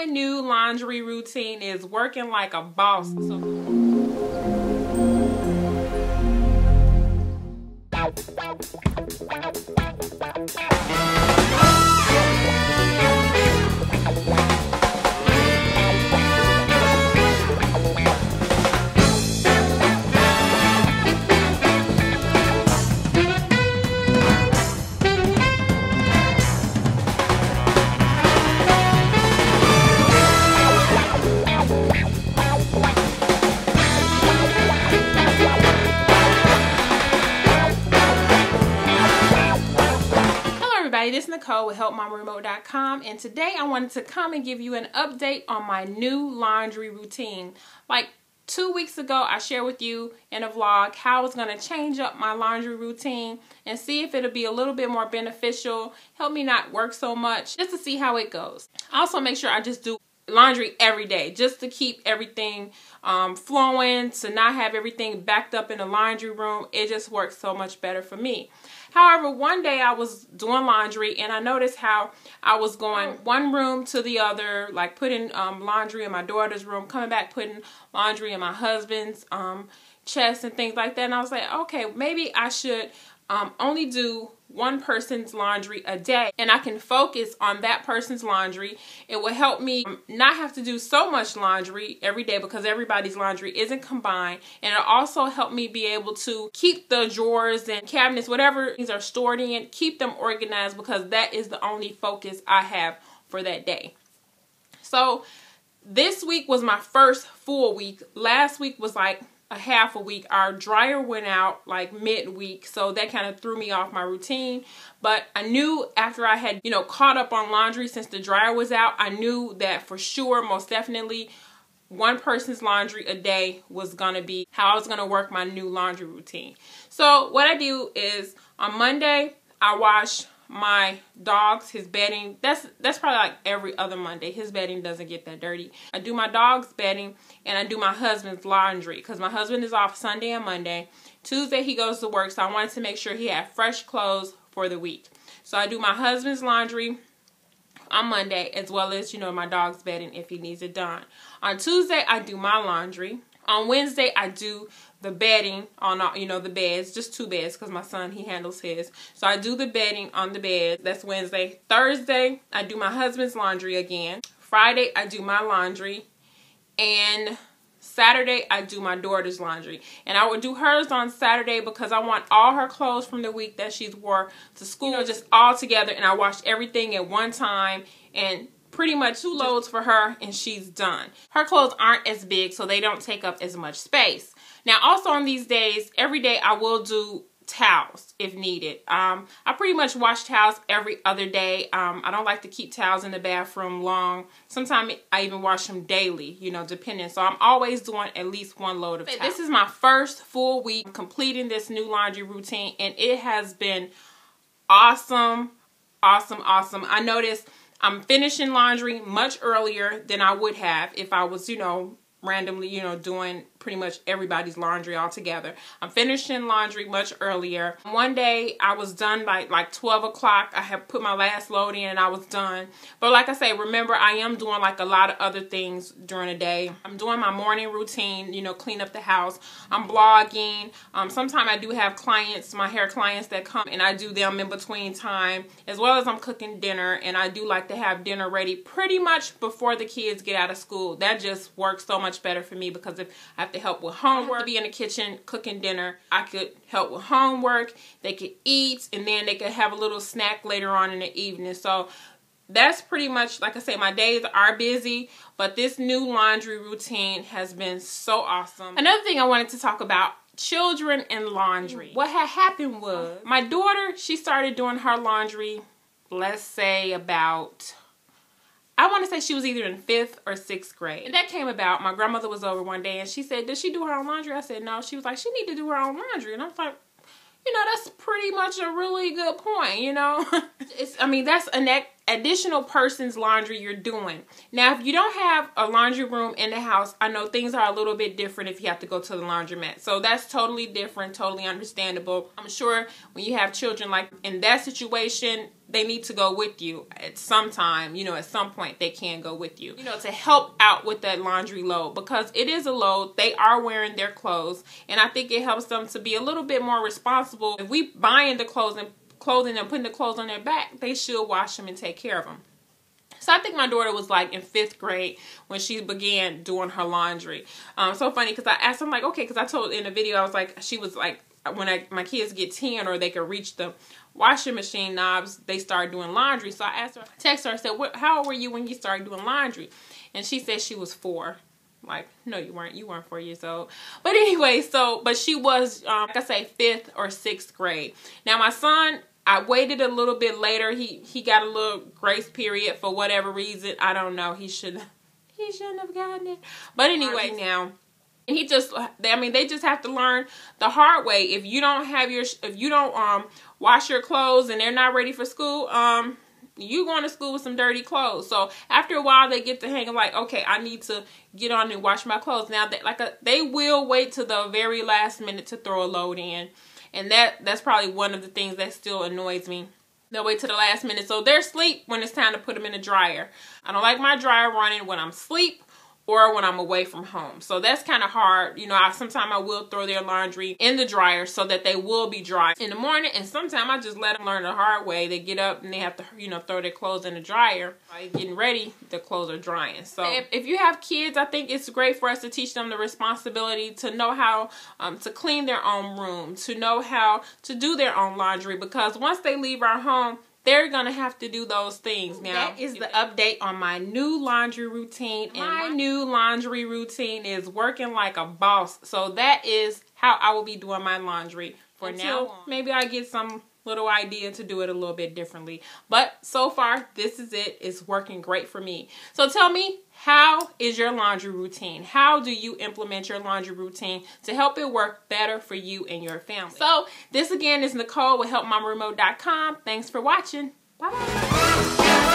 new laundry routine is working like a boss. This is Nicole with HelpMamaRemote.com, and today I wanted to come and give you an update on my new laundry routine. Like 2 weeks ago, I shared with you in a vlog how I was going to change up my laundry routine and see if it'll be a little bit more beneficial, help me not work so much, just to see how it goes. I also make sure I just do laundry every day just to keep everything flowing, to not have everything backed up in the laundry room. It just works so much better for me. However, one day I was doing laundry and I noticed how I was going one room to the other, like putting laundry in my daughter's room, coming back putting laundry in my husband's chest and things like that. And I was like, okay, maybe I should only do one person's laundry a day, and I can focus on that person's laundry. It will help me not have to do so much laundry every day because everybody's laundry isn't combined, and it'll also help me be able to keep the drawers and cabinets, whatever things are stored in, keep them organized, because that is the only focus I have for that day. So this week was my first full week. Last week was like a half a week. Our dryer went out like midweek, so that kind of threw me off my routine. But I knew after I had, caught up on laundry since the dryer was out, I knew that for sure, most definitely, one person's laundry a day was gonna be how I was gonna work my new laundry routine. So what I do is on Monday, I wash my dog's, his bedding. That's probably like every other Monday. His bedding doesn't get that dirty. I do my dog's bedding, and I do my husband's laundry because my husband is off Sunday and Monday. Tuesday he goes to work, so I wanted to make sure he had fresh clothes for the week. So I do my husband's laundry on Monday, as well as my dog's bedding if he needs it done. On Tuesday I do my laundry. On Wednesday I do the bedding on the beds, just 2 beds because my son, he handles his. So I do the bedding on the bed. That's Wednesday. Thursday I do my husband's laundry again. Friday I do my laundry, and Saturday I do my daughter's laundry. And I would do hers on Saturday because I want all her clothes from the week that she's wore to school just all together, and I wash everything at one time, and pretty much 2 loads for her and she's done. Her clothes aren't as big, so they don't take up as much space. Now also on these days, every day I will do towels if needed. I pretty much wash towels every other day. I don't like to keep towels in the bathroom long. Sometimes I even wash them daily, depending. So I'm always doing at least 1 load of towels. This is my first full week completing this new laundry routine, and it has been awesome, awesome, awesome. I noticed I'm finishing laundry much earlier than I would have if I was, randomly, doing pretty much everybody's laundry all together. I'm finishing laundry much earlier. One day I was done by like 12 o'clock. I have put my last load in and I was done. But like I say, remember, I am doing like a lot of other things during the day. I'm doing my morning routine, clean up the house. I'm blogging. Sometimes I do have clients, my hair clients that come, and I do them in between time, as well as I'm cooking dinner. And I do like to have dinner ready pretty much before the kids get out of school. That just works so much better for me, because if I have to help with homework, be in the kitchen cooking dinner, I could help with homework, they could eat, and then they could have a little snack later on in the evening. So that's pretty much, like I say, my days are busy, but this new laundry routine has been so awesome. Another thing I wanted to talk about, children and laundry. What had happened was my daughter, she started doing her laundry, let's say about, I want to say she was either in 5th or 6th grade. And that came about, my grandmother was over one day and she said, does she do her own laundry? I said, no. She was like, she need to do her own laundry. And I was like, that's pretty much a really good point, that's an additional person's laundry you're doing. Now, if you don't have a laundry room in the house, I know things are a little bit different if you have to go to the laundromat. So that's totally different, totally understandable. I'm sure when you have children like in that situation, they need to go with you at some time. You know, at some point they can go with you, you know, to help out with that laundry load, because it is a load. They are wearing their clothes, and I think it helps them to be a little bit more responsible. If we buying the clothing and putting the clothes on their back, they should wash them and take care of them. So I think my daughter was like in 5th grade when she began doing her laundry. So funny, because I asked them, like, okay, because I told in the video, I was like, she was like, when my kids get 10 or they could reach the washing machine knobs, they start doing laundry. So I asked her, text her, I said, how old were you when you started doing laundry? And she said she was 4. Like, no, you weren't 4 years old. But anyway, but she was, like I say, 5th or 6th grade. Now my son, I waited a little bit later. He got a little grace period for whatever reason. I don't know. He shouldn't have gotten it. But anyway, now, and they just have to learn the hard way. If you don't wash your clothes and they're not ready for school, you going to school with some dirty clothes. So after a while, they get the hang of, like, okay, I need to get on and wash my clothes. Now, they will wait to the very last minute to throw a load in. And that's probably one of the things that still annoys me. They'll wait to the last minute. So they're asleep when it's time to put them in the dryer. I don't like my dryer running when I'm asleep or when I'm away from home. So that's kind of hard. You know, sometimes I will throw their laundry in the dryer so that they will be dry in the morning. And sometimes I just let them learn the hard way. They get up and they have to, you know, throw their clothes in the dryer. While getting ready, the clothes are drying. So if you have kids, I think it's great for us to teach them the responsibility to know how to clean their own room, to know how to do their own laundry, because once they leave our home, they're going to have to do those things. Now, that is the update on my new laundry routine. And my new laundry routine is working like a boss. So that is how I will be doing my laundry for now. Maybe I get some little idea to do it a little bit differently. But so far, this is it. It's working great for me. So tell me, how is your laundry routine? How do you implement your laundry routine to help it work better for you and your family? So this again is Nicole with HelpMamaRemote.com. Thanks for watching. Bye-bye.